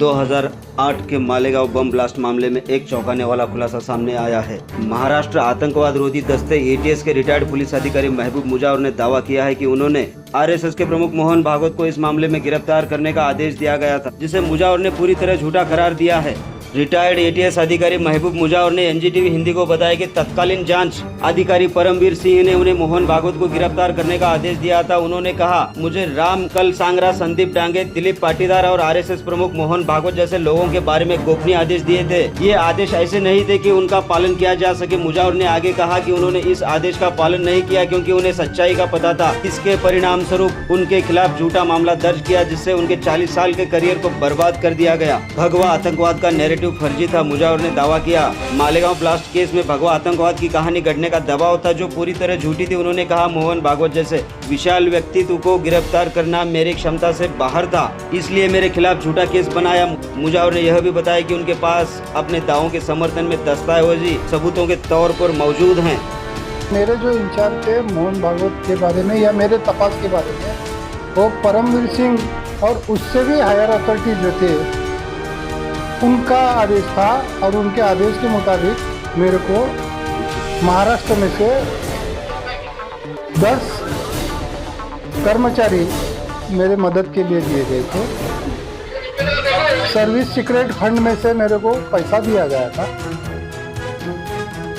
2008 के Malegaon bomb blast मामले में एक चौंकाने वाला खुलासा सामने आया है। महाराष्ट्र आतंकवाद रोधी दस्ते एटीएस के रिटायर्ड पुलिस अधिकारी महबूब मुजावर ने दावा किया है कि उन्होंने आरएसएस के प्रमुख मोहन भागवत को इस मामले में गिरफ्तार करने का आदेश दिया गया था, जिसे मुजावर ने पूरी तरह झूठा करार दिया है। रिटायर्ड एटीएस अधिकारी महबूब मुजावर ने एनडीटीवी हिंदी को बताया कि तत्कालीन जांच अधिकारी परमवीर सिंह ने उन्हें मोहन भागवत को गिरफ्तार करने का आदेश दिया था। उन्होंने कहा, मुझे राम कल सांगरा, संदीप डांगे, दिलीप पाटीदार और आरएसएस प्रमुख मोहन भागवत जैसे लोगों के बारे में गोपनीय आदेश दिए थे। ये आदेश ऐसे नहीं थे कि उनका पालन किया जा सके। मुजावर ने आगे कहा कि उन्होंने इस आदेश का पालन नहीं किया क्योंकि उन्हें सच्चाई का पता था। इसके परिणाम स्वरूप उनके खिलाफ झूठा मामला दर्ज किया, जिससे उनके 40 साल के करियर को बर्बाद कर दिया गया। भगवा आतंकवाद का नैरेटिव फर्जी था। मुजावर ने दावा किया, मालेगांव ब्लास्ट केस में भगवा आतंकवाद की कहानी गढ़ने का दबाव था, जो पूरी तरह झूठी थी। उन्होंने कहा, मोहन भागवत जैसे विशाल व्यक्तित्व को गिरफ्तार करना मेरी क्षमता से बाहर था, इसलिए मेरे खिलाफ झूठा केस बनाया। मुजावर ने यह भी बताया कि उनके पास अपने दावों के समर्थन में दस्तावेजी सबूतों के तौर पर मौजूद हैं। मेरे जो इंचार्ज थे मोहन भागवत के बारे में या मेरे तपास के बारे में, वो परमवीर सिंह और उससे भी हायर अथॉरिटी जो थे उनका आदेश था, और उनके आदेश के मुताबिक मेरे को महाराष्ट्र में से 10 कर्मचारी मेरे मदद के लिए दिए गए थे। सर्विस सीक्रेट फंड में से मेरे को पैसा दिया गया था।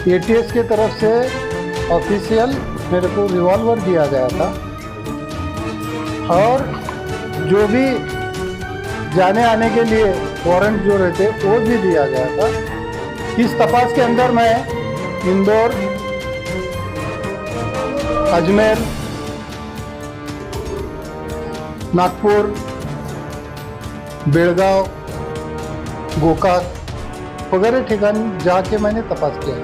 एटीएस की तरफ से ऑफिशियल मेरे को रिवॉल्वर दिया गया था, और जो भी जाने आने के लिए वारंट जो रहते वो भी दिया गया था। इस तपास के अंदर मैं इंदौर, अजमेर, नागपुर, बेलगांव, गोकाक वगैरह ठिकान जाके मैंने तपास किया।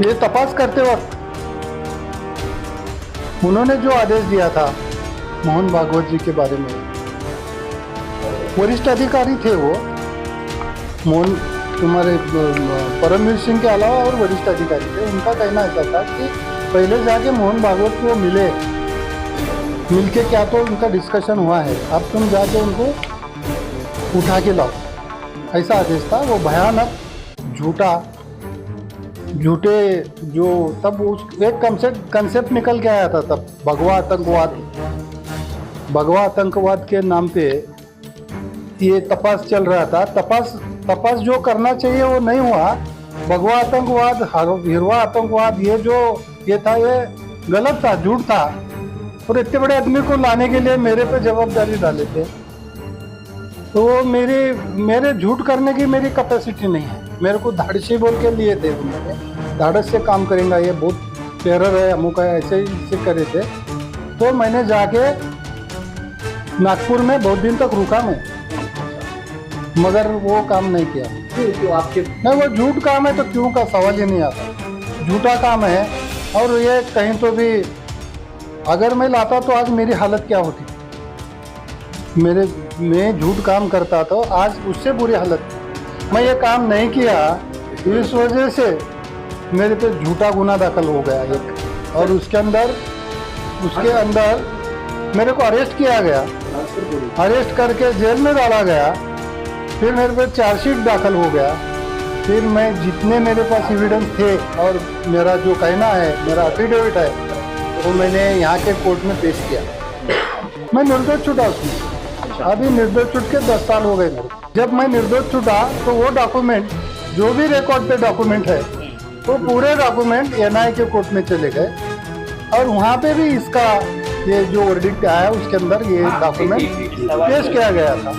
ये तपास करते वक्त उन्होंने जो आदेश दिया था मोहन भागवत जी के बारे में, वरिष्ठ अधिकारी थे वो, मोहन तुम्हारे परमवीर सिंह के अलावा और वरिष्ठ अधिकारी थे। उनका कहना ऐसा था कि पहले जाके मोहन भागवत को मिलके क्या तो उनका डिस्कशन हुआ है, अब तुम जाके उनको उठा के लाओ, ऐसा आदेश था। वो भयानक झूठे जो तब उस एक कंसेप्ट निकल के आया था तब, भगवा आतंकवाद के नाम पे ये तपास चल रहा था। तपास जो करना चाहिए वो नहीं हुआ। भगवा आतंकवाद, हिरवा आतंकवाद, ये था, ये गलत था, झूठ था, और इतने बड़े आदमी को लाने के लिए मेरे पे जवाबदारी डाले थे। तो वो मेरे झूठ करने की मेरी कैपेसिटी नहीं है। मेरे को धाड़सी बोल के लिए थे उन्होंने, धाड़स से काम करेंगे, ये बहुत टेरर है, अमुक है, ऐसे ही करे थे। तो मैंने जाके नागपुर में बहुत दिन तक रुका मैं, मगर वो काम नहीं किया। क्यों आपके नहीं, वो झूठ काम है तो क्यों का सवाल ही नहीं आता। झूठा काम है, और ये कहीं तो भी अगर मैं लाता तो आज मेरी हालत क्या होती। मैं झूठ काम करता तो आज उससे बुरी हालत। मैं ये काम नहीं किया, इस वजह से मेरे पे झूठा गुना दाखिल हो गया एक, और उसके अंदर मेरे को अरेस्ट किया गया, अरेस्ट करके जेल में डाला गया। फिर मेरे पे चार्जशीट दाखिल हो गया। फिर मैं जितने मेरे पास एविडेंस थे और मेरा जो कहना है, मेरा एफिडेविट है, वो मैंने यहाँ के कोर्ट में पेश किया। मैं निर्दोष छूटा उसमें। अभी निर्दोष छूट के 10 साल हो गए मेरे। जब मैं निर्दोष छूटा तो वो डॉक्यूमेंट, जो भी रिकॉर्ड पे डॉक्यूमेंट है, वो पूरे डॉक्यूमेंट एनआई के कोर्ट में चले गए, और वहाँ पे भी इसका ये जो वर्डिक्ट आया उसके अंदर ये डॉक्यूमेंट पेश किया गया था।